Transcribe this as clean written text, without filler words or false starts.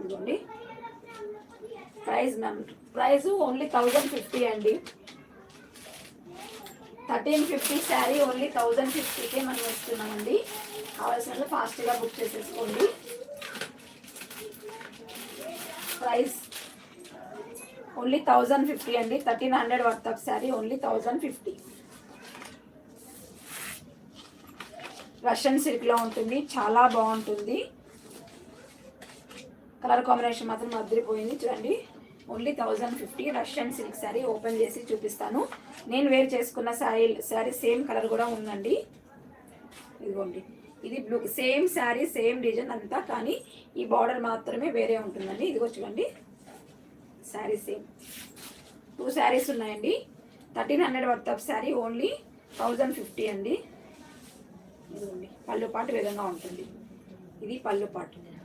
ఇదిగోండి price only 1050 అండి. 1350 sari only 1050కే మనం ఇస్తున్నామండి. కావాల్సిన వాళ్ళు ఫాస్ట్గా బుక్ చేసేసుకోండి. ప్రైస్ ఓన్లీ 1050 అండి. 1300 worth of sari only 1050. Russian సిల్క్లో ఉంటుంది, చాలా బాగుంటుంది. కలర్ కాంబినేషన్ మాత్రం అదిరిపోయింది చూడండి. Only 1050 Russian silk sari. Open చేసి చూపిస్తాను. నేను వేర్ చేసుకున్న శారీ సేమ్ కలర్ కూడా ఉందండి. ఇదిగోండి, ఇది blue, same sari same design అంతా, కానీ ఈ బార్డర్ మాత్రమే వేరే ఉంటుందండి. ఇదిగో చూడండి, శారీ సేమ్. 2 శారీస్ ఉన్నాయండి. 1300 వర్త్ ఆఫ్ శారీ ఓన్లీ 1050 అండి. ఇదిగోండి, పళ్ళు పాటు విధంగా ఉంటుంది. ఇది పళ్ళు పాటు.